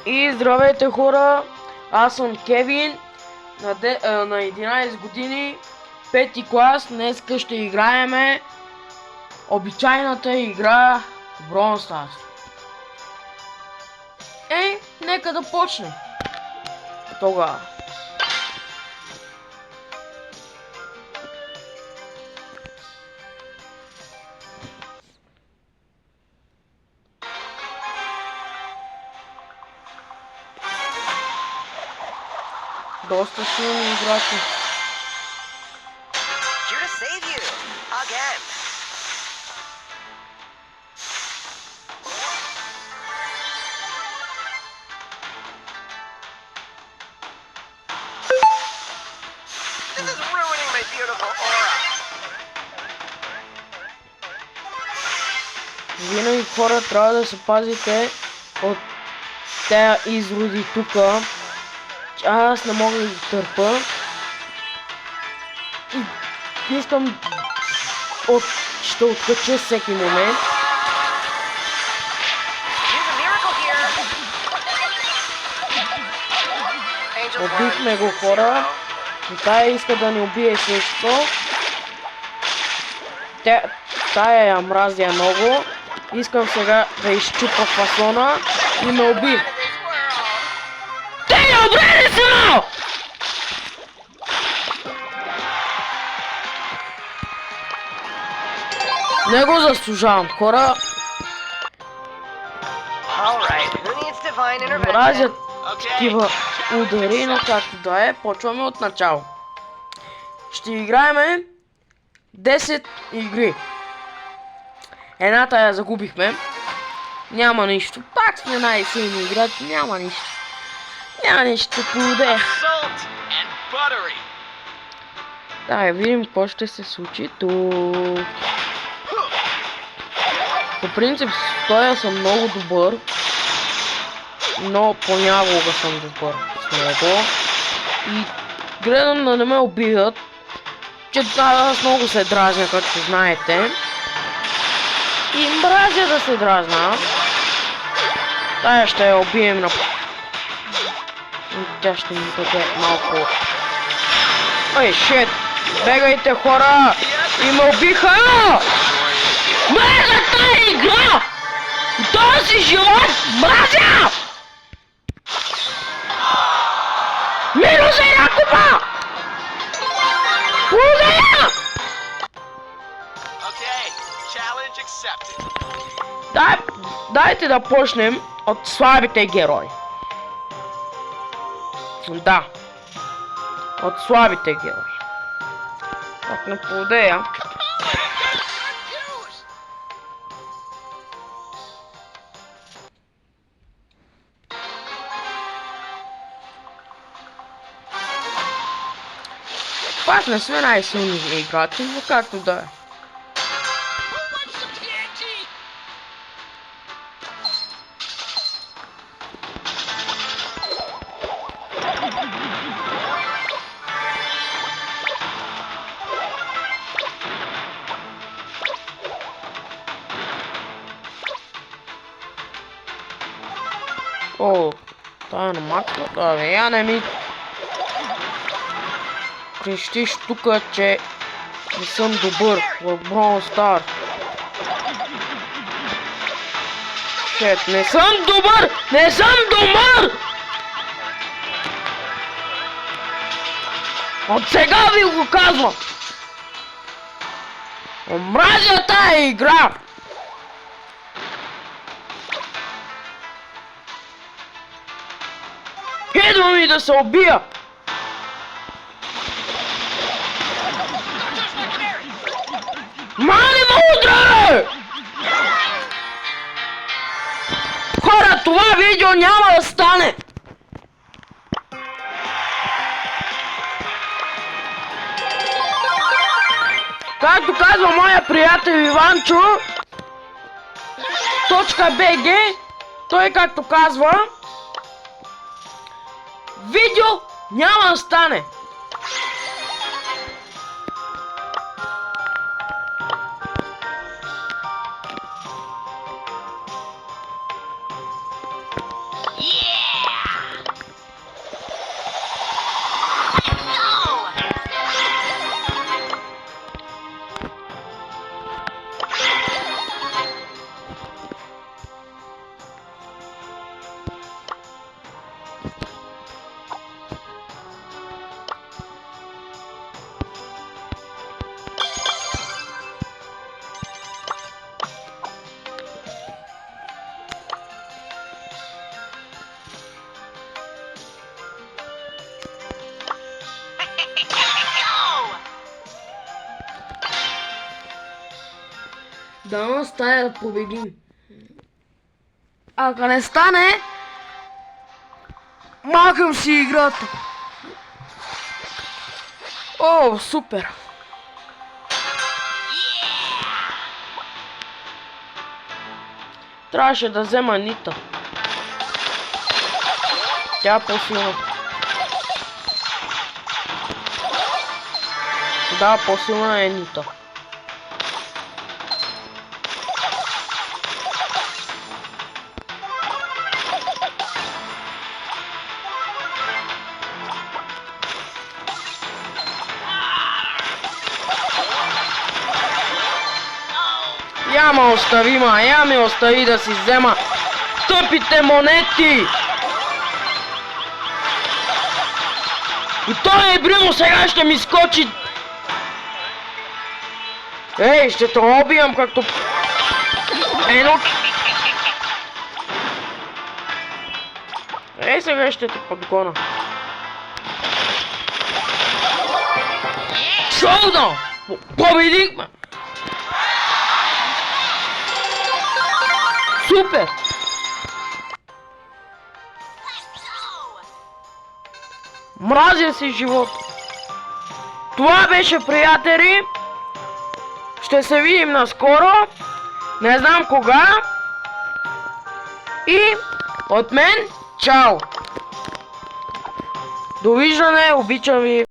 И здравейте хора, аз съм Кевин, на 11 години, 5-ти клас. Днеска ще играеме обичайната игра Brawl Stars. Нека да почнем тогава. Доста силни играчи. Here to save you again. This is ruining my beautiful aura. Винаги хора трябва да се пазите от тези изроди тука. Аз не мога да ги търпа. И искам ще откача всеки момент. Убихме го, хора. И тая иска да ни убие също. Тая я мразя много. Искам сега да изчупа фасона и ме уби. Добре ли си мал? Не го заслужавам, хора. Мразят такива удари, но както да е, почваме от начало. Ще играеме 10 игри. Едната я загубихме. Няма нищо. Пак сме най-силни играчи, няма нищо. Няма нищо поуде. Да, видим какво ще се случи тук. По принцип, стоя съм много добър. Но понякога съм добър с него. И гледам да не ме убият. Че аз много се дразня, както знаете. И мразя да се дразна. Тая ще я убием на... Тя ще ми даде малко... Ой, шит! Бегайте, хора! И ме убиха! Мразя тая игра! Този живот мразя! Минус една купа! Пузея! Дайте да почнем от слабите герои. Да. От слабите герои. Так, не поудея. Пак не сме най-силни играчи, но както да е. О, тая на максимум, да бе, я не ми крещиш тука, че не съм добър в Brawl Stars. Шет, не съм добър! Не съм добър! От сега ви го казвам! Омразя тая игра! Идвам и да се убия! Мани ме удра! Хора, това видео няма да стане! Както казва моя приятел Иванчо, .bg, той както казва, видео няма да стане! Yeah! Да, стая да победим. Ако не стане, махам си играта. О, супер. Трябваше да взема Нита. Тя е по-силна. Да, по-силна е Нита. Я ме остави да си взема тъпите монети! И той Ебримо сега ще ми скочи! Ей, ще те убивам както... Ено... Ей, сега ще те подгона. Шоудън! Победихме! Супер! Мразя си живот! Това беше, приятели! Ще се видим наскоро! Не знам кога! И от мен, чао! Довиждане, обичам ви!